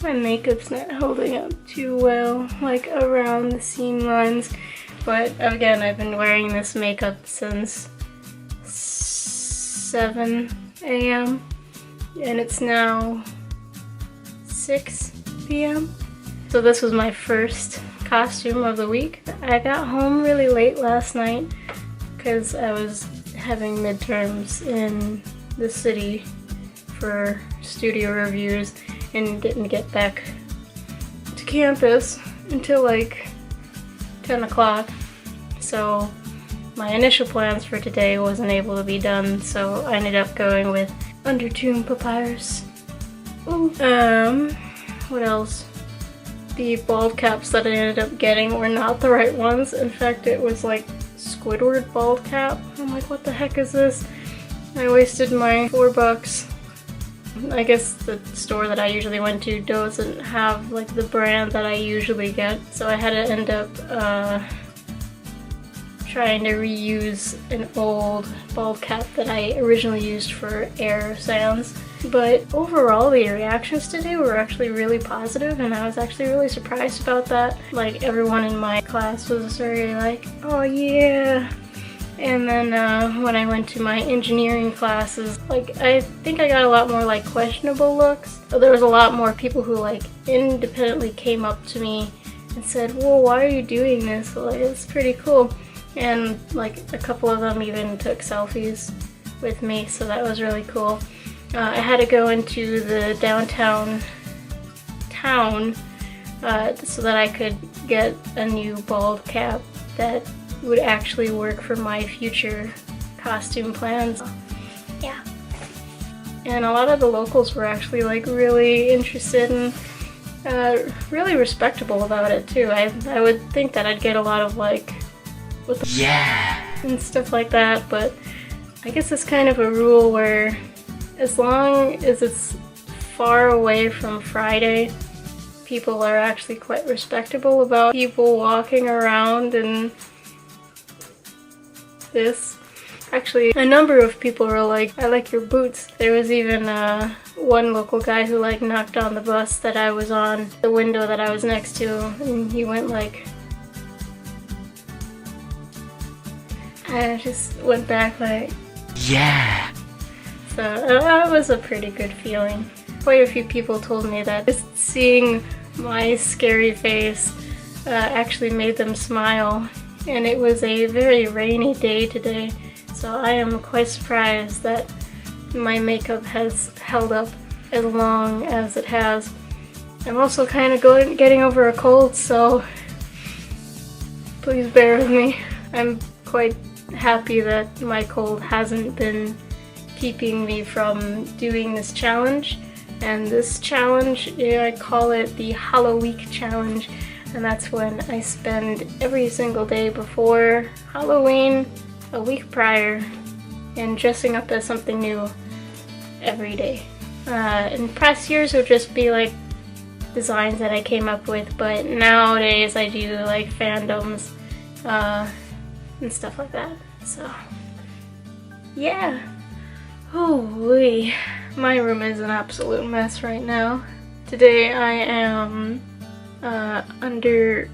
My makeup's not holding up too well, like around the seam lines. But again, I've been wearing this makeup since 7 a.m. and it's now 6 p.m. So this was my first costume of the week. I got home really late last night because I was having midterms in the city for studio reviews and didn't get back to campus until like 10 o'clock. So my initial plans for today wasn't able to be done, so I ended up going with UnderTomb Papyrus. Ooh. What else? The bald caps that I ended up getting were not the right ones. In fact, it was like Squidward bald cap. I'm like, what the heck is this? I wasted my $4. I guess the store that I usually went to doesn't have like the brand that I usually get, so I had to end up trying to reuse an old bald cap that I originally used for air sounds. But overall, the reactions today were actually really positive, and I was actually really surprised about that. Like, everyone in my class was very like, oh yeah. And then when I went to my engineering classes, like, I think I got a lot more like questionable looks. So there was a lot more people who like independently came up to me and said, well, why are you doing this? So, like, it's pretty cool. And like a couple of them even took selfies with me, so that was really cool. I had to go into the downtown town so that I could get a new bald cap that would actually work for my future costume plans. Yeah. And a lot of the locals were actually like really interested and really respectable about it too. I would think that I'd get a lot of like, what the yeah, and stuff like that, but I guess it's kind of a rule where as long as it's far away from Friday, people are actually quite respectable about people walking around and this. Actually, a number of people were like, I like your boots. There was even one local guy who like knocked on the bus that I was on, the window that I was next to, and he went like, I just went back like, yeah. So that was a pretty good feeling. Quite a few people told me that just seeing my scary face actually made them smile. And it was a very rainy day today, so I am quite surprised that my makeup has held up as long as it has. I'm also kind of getting over a cold, so please bear with me. I'm quite happy that my cold hasn't been keeping me from doing this challenge. And this challenge, I call it the Halloweek challenge, and that's when I spend every single day before Halloween, a week prior, and dressing up as something new every day. In past years it would just be like designs that I came up with, but nowadays I do like fandoms and stuff like that. So yeah. Holy, my room is an absolute mess right now. Today I am UnderWorld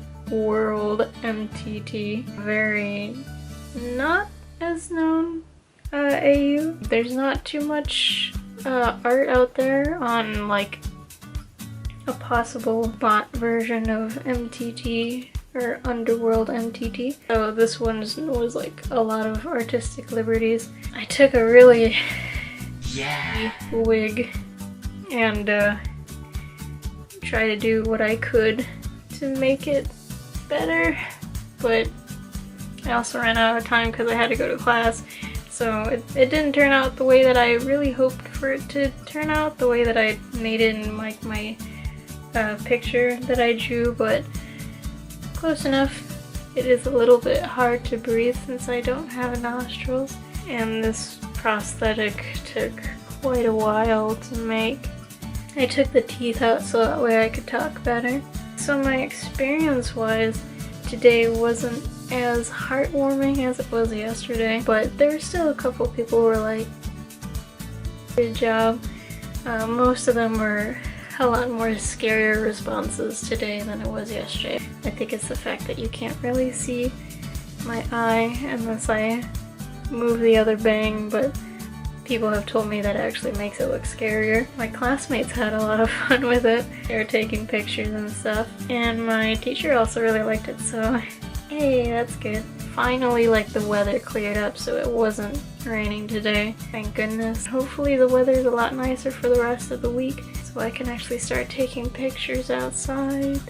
MTT, very not as known AU. There's not too much art out there on like a possible bot version of MTT or UnderWorld MTT. So this one was like a lot of artistic liberties. I took a really wig and try to do what I could to make it better, but I also ran out of time because I had to go to class, so it didn't turn out the way that I really hoped for it to turn out, the way that I made it in like my picture that I drew, but close enough. It is a little bit hard to breathe since I don't have nostrils, and this prosthetic took quite a while to make. I took the teeth out so that way I could talk better. So my experience-wise, today wasn't as heartwarming as it was yesterday, but there were still a couple people who were like, good job. Most of them were a lot more scarier responses today than it was yesterday. I think it's the fact that you can't really see my eye unless I move the other bang, but people have told me that actually makes it look scarier. My classmates had a lot of fun with it. They were taking pictures and stuff, and my teacher also really liked it, so hey, that's good. Finally, like, the weather cleared up so it wasn't raining today. Thank goodness. Hopefully the weather's a lot nicer for the rest of the week so I can actually start taking pictures outside.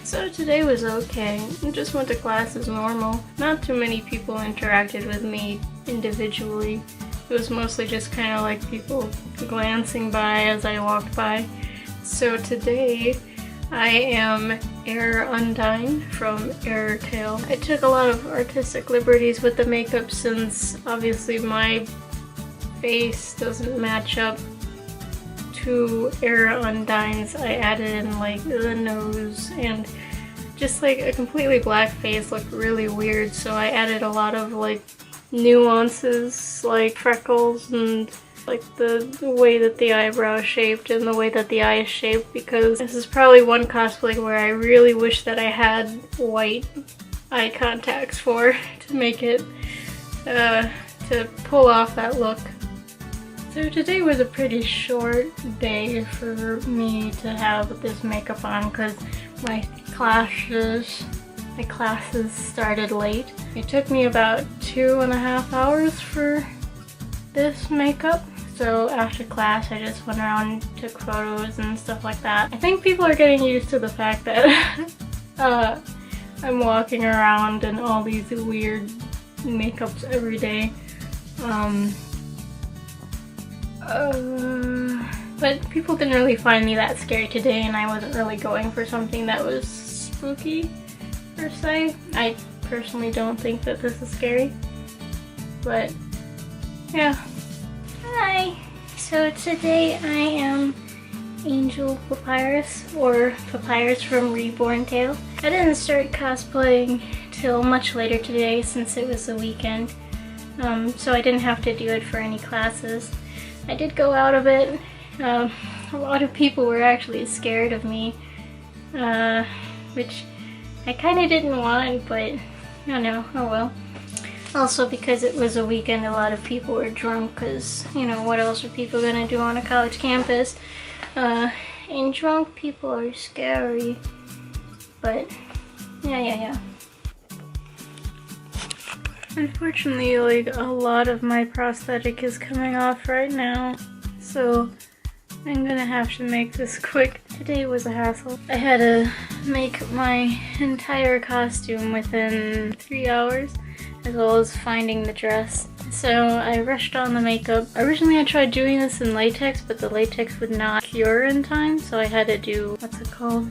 So today was okay. I just went to class as normal. Not too many people interacted with me individually. It was mostly just kind of like people glancing by as I walked by. So today I am Undyne from Reborntale. I took a lot of artistic liberties with the makeup since obviously my face doesn't match up to Undyne's. I added in like the nose, and just like a completely black face looked really weird, so I added a lot of like nuances like freckles and like the way that the eyebrow is shaped and the way that the eye is shaped, because this is probably one cosplay where I really wish that I had white eye contacts for to make it, to pull off that look. So today was a pretty short day for me to have this makeup on because my classes started late. It took me about 2.5 hours for this makeup. So after class I just went around and took photos and stuff like that. I think people are getting used to the fact that I'm walking around in all these weird makeups every day. But people didn't really find me that scary today, and I wasn't really going for something that was spooky per se. I personally don't think that this is scary, but yeah. Hi! So today I am Angel Papyrus, or Papyrus from Reborntale. I didn't start cosplaying till much later today since it was the weekend, so I didn't have to do it for any classes. I did go out a bit. A lot of people were actually scared of me, which I kind of didn't want, but I don't know, oh well. Also, because it was a weekend, a lot of people were drunk because, you know, what else are people gonna do on a college campus? And drunk people are scary. But, yeah. Unfortunately, like, a lot of my prosthetic is coming off right now, so I'm gonna have to make this quick. Today was a hassle. I had to make my entire costume within 3 hours, as well as finding the dress. So I rushed on the makeup. Originally I tried doing this in latex, but the latex would not cure in time, so I had to do, what's it called?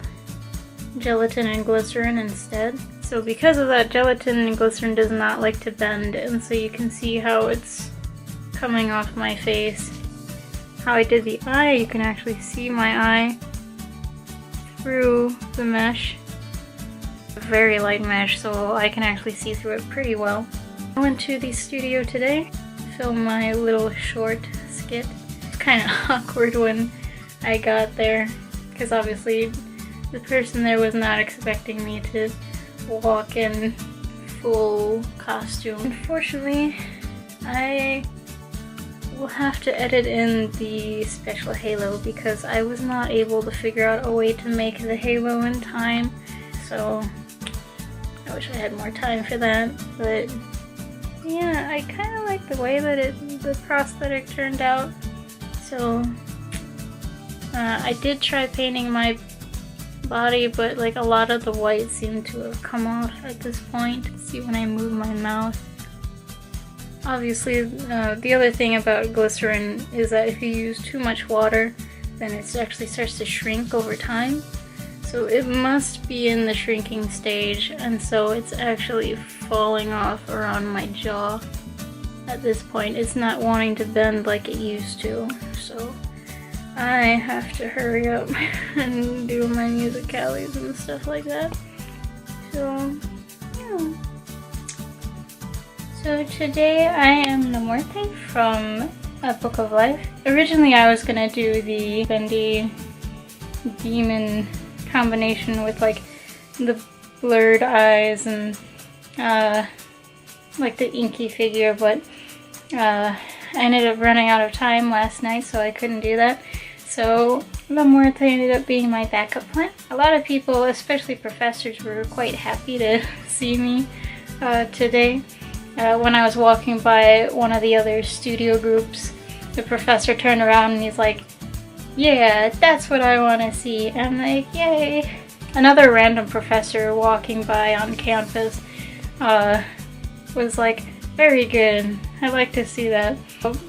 Gelatin and glycerin instead. So because of that, gelatin and glycerin does not like to bend, and so you can see how it's coming off my face. How I did the eye, you can actually see my eye through the mesh. Very light mesh, so I can actually see through it pretty well. I went to the studio today to film my little short skit. It's kind of awkward when I got there, because obviously the person there was not expecting me to walk in full costume. Unfortunately, I will have to edit in the special halo because I was not able to figure out a way to make the halo in time, so I wish I had more time for that. But yeah, I kind of like the way that the prosthetic turned out. So I did try painting my body, but like a lot of the white seemed to have come off at this point. See when I move my mouth. Obviously, the other thing about glycerin is that if you use too much water, then it actually starts to shrink over time. So it must be in the shrinking stage, and so it's actually falling off around my jaw at this point. It's not wanting to bend like it used to, so I have to hurry up and do my musicalities and stuff like that. So, yeah. So today I am Muerte from A Book of Life. Originally I was gonna do the bendy demon combination with like the blurred eyes and like the inky figure, but I ended up running out of time last night, so I couldn't do that. So the Muerte ended up being my backup plan. A lot of people, especially professors, were quite happy to see me today. When I was walking by one of the other studio groups, the professor turned around and he's like, "Yeah, that's what I want to see." I'm like, yay! Another random professor walking by on campus was like, "Very good, I'd like to see that."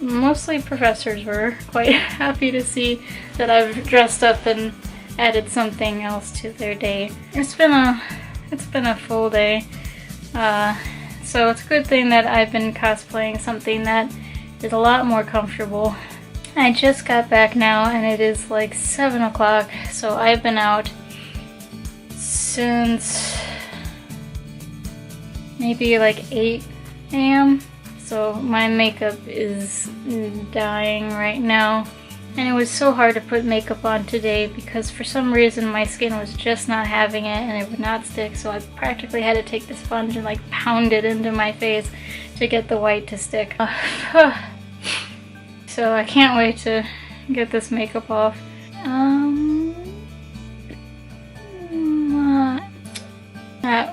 Mostly professors were quite happy to see that I've dressed up and added something else to their day. It's been a full day, so it's a good thing that I've been cosplaying something that is a lot more comfortable. I just got back now and it is like 7 o'clock, so I've been out since maybe like 8 a.m. So my makeup is dying right now. And it was so hard to put makeup on today because for some reason my skin was just not having it and it would not stick, so I practically had to take the sponge and like pound it into my face to get the white to stick. So I can't wait to get this makeup off.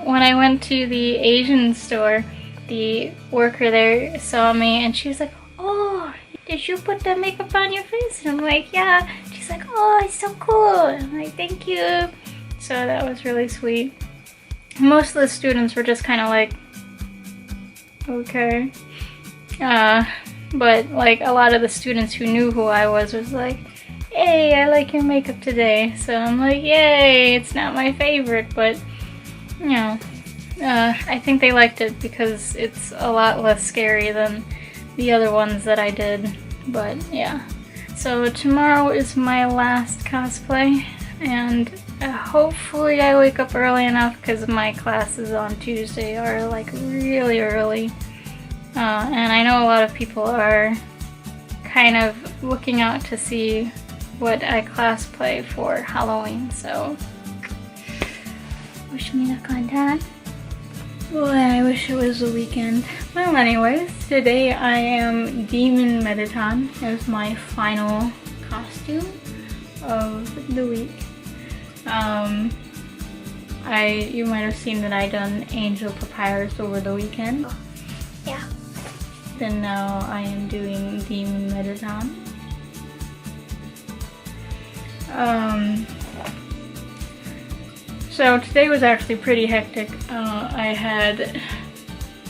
When I went to the Asian store, the worker there saw me and she was like, "Oh, did you put the makeup on your face?" And I'm like, "Yeah." She's like, "Oh, it's so cool." I'm like, "Thank you." So that was really sweet. Most of the students were just kind of like, okay. But like a lot of the students who knew who I was like, "Hey, I like your makeup today." So I'm like, yay, it's not my favorite, but you know, I think they liked it because it's a lot less scary than the other ones that I did. But yeah, so tomorrow is my last cosplay, and hopefully I wake up early enough because my classes on Tuesday are like really early, and I know a lot of people are kind of looking out to see what I cosplay for Halloween, so wish me luck on that. Boy, I wish it was the weekend. Well, anyways, today I am Demon Mettaton as my final costume of the week. You might have seen that I done Angel Papyrus over the weekend. Oh, yeah. Then now I am doing Demon Mettaton. So today was actually pretty hectic. I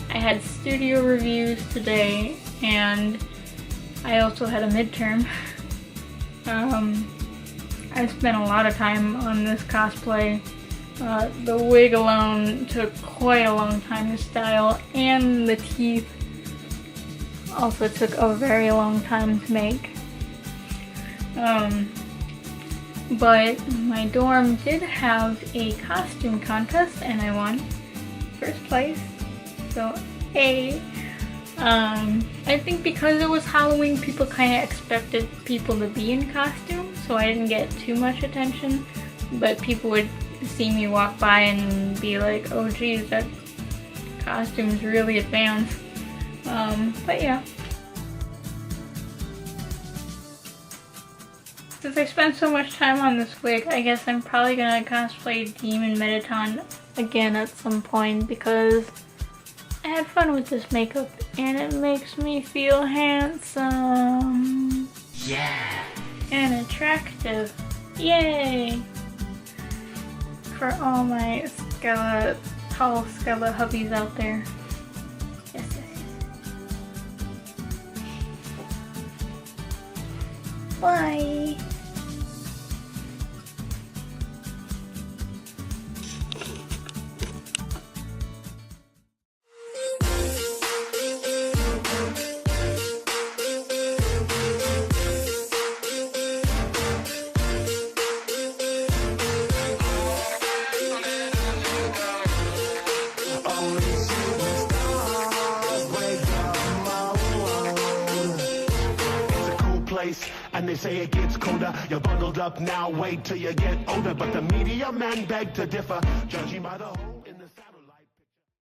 had studio reviews today, and I also had a midterm. I spent a lot of time on this cosplay. The wig alone took quite a long time to style, and the teeth also took a very long time to make. But my dorm did have a costume contest and I won first place, so hey. I think because it was Halloween, people kind of expected people to be in costume, so I didn't get too much attention, but people would see me walk by and be like, "Oh geez, that costume's really advanced." But yeah. Since I spent so much time on this wig, I guess I'm probably gonna cosplay Demon Mettaton again at some point because I had fun with this makeup and it makes me feel handsome. Yeah! And attractive. Yay! For all my tall Skella hubbies out there. Yes, yes, yes. Bye! place, and they say it gets colder. You're bundled up now, wait till you get older. But the media men beg to differ, judging by the hole in the